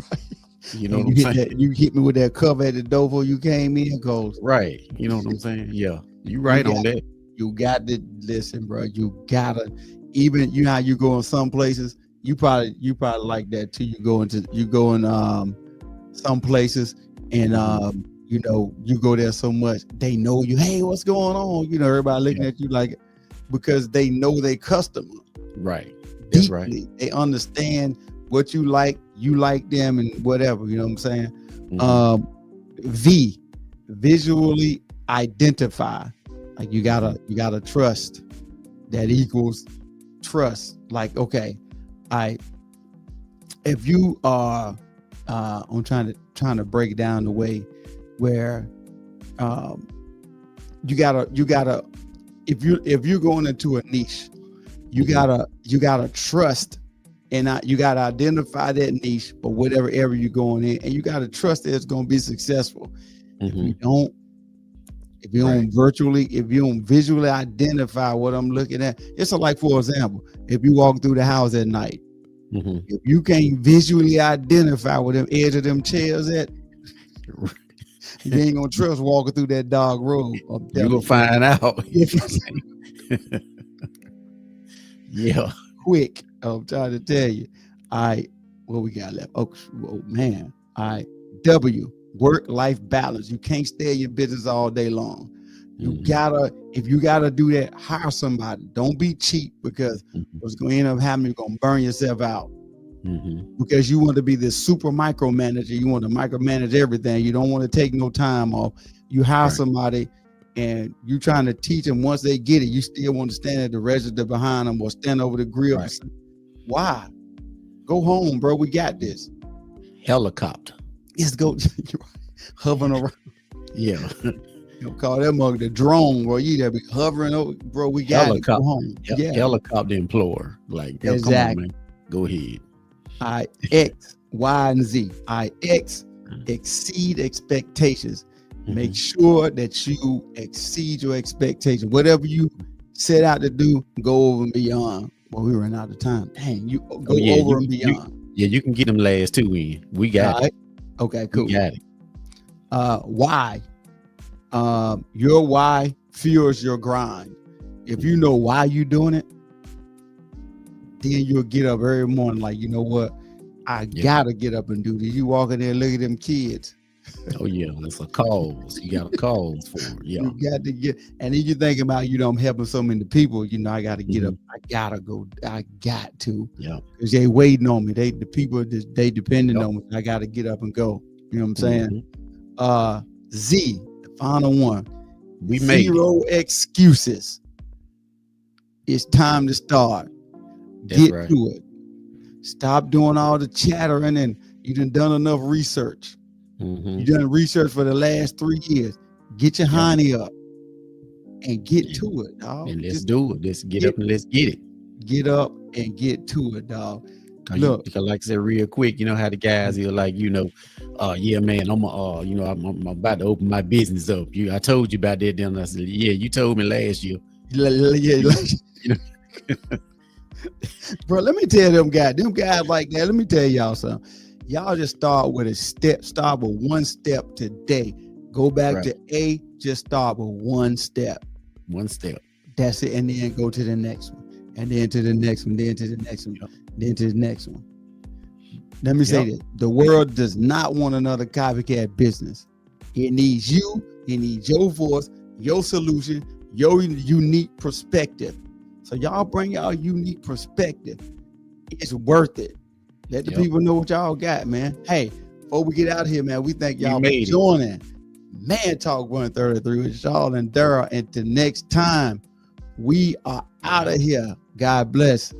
You know what I'm saying? You hit me with that cover at the door before you came in, goes right. You know what I'm saying? Yeah, you right on that. You got to listen, bro. You gotta, even you know how you go in some places. You probably like that too. You go in some places and you know, you go there so much they know you. Hey, what's going on? You know, everybody looking at you like, because they know they customer. Right. That's right. They understand what you like them and whatever, you know what I'm saying? Visually identify. Like you gotta trust. That equals trust. Like, okay, if you are I'm trying to break it down the way where you gotta if you're going into a niche, you gotta trust. And you got to identify that niche or whatever area you're going in, and you got to trust that it's going to be successful. If you don't visually identify what I'm looking at, it's like, for example, if you walk through the house at night, if you can't visually identify where them edge of them chairs at, you ain't gonna trust walking through that dog road. You will find out. Yeah. Quick. I'm trying to tell you. What we got left? Oh man. W, work-life balance. You can't stay in your business all day long. If you gotta do that, hire somebody. Don't be cheap, because what's gonna end up happening, you're gonna burn yourself out. Because you want to be this super micromanager. You want to micromanage everything. You don't want to take no time off. You hire somebody and you trying to teach them. Once they get it, you still want to stand at the register behind them or stand over the grill. Why? Go home, bro. We got this. Helicopter. Let's go. Hovering around. Yeah. You call that mug the drone, bro. You gotta be hovering over, bro. We got it. Go home. Helicopter employer. Like, exactly. Come on, man. Go ahead. X, Y, and Z. X, exceed expectations. Make sure that you exceed your expectations. Whatever you set out to do, go over and beyond. Well, we ran out of time. Dang, you go over and beyond. You can get them last two in. We got it. Okay, cool. We got it. Why? Your why fuels your grind. If you know why you doing it, then you'll get up every morning like, you know what? I gotta get up and do this. You walk in there and look at them kids. Oh yeah, that's a cause. You got a cause for it. Yeah. You got to get, and then you think about, I'm helping so many people, I gotta get up. I gotta go. I got to. Yeah. Because they waiting on me. The people they depending on me. I gotta get up and go. You know what I'm saying? Z, the final one. We made zero excuses. It's time to start. Get to it. Stop doing all the chattering, and you done enough research. You done research for the last 3 years. Get your honey up and get to it, dog. And let's do it. Let's get up and let's get it. Get up and get to it, dog. Look, like I said, real quick, you know how the guys are like, yeah, man, I'm about to open my business up. I told you about that. Then I said, yeah, you told me last year. Bro, let me tell them guys like that. Let me tell y'all something. Y'all just start with start with one step today. Go back to A, just start with one step. One step. That's it. And then go to the next one. and then to the next one, then to the next one, then to the next one. Let me say this. The world does not want another copycat business. It needs you. It needs your voice, your solution, your unique perspective. So y'all bring y'all unique perspective. It's worth it. Let the people know what y'all got, man. Hey, before we get out of here, man, we thank y'all for joining Man Talk 133 with Charles and Daryl. Until next time, we are out of here. God bless.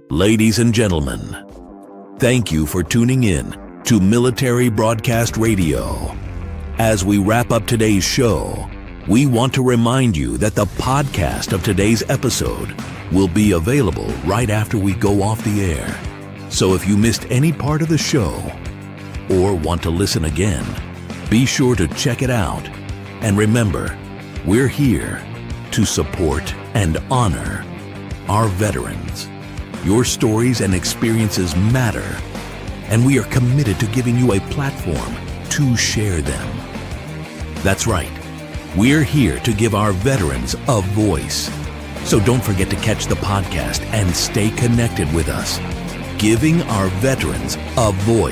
Ladies and gentlemen, thank you for tuning in to Military Broadcast Radio. As we wrap up today's show, we want to remind you that the podcast of today's episode will be available right after we go off the air. So if you missed any part of the show or want to listen again, be sure to check it out. And remember, we're here to support and honor our veterans. Your stories and experiences matter, and we are committed to giving you a platform to share them. That's right. We're here to give our veterans a voice. So don't forget to catch the podcast and stay connected with us, giving our veterans a voice.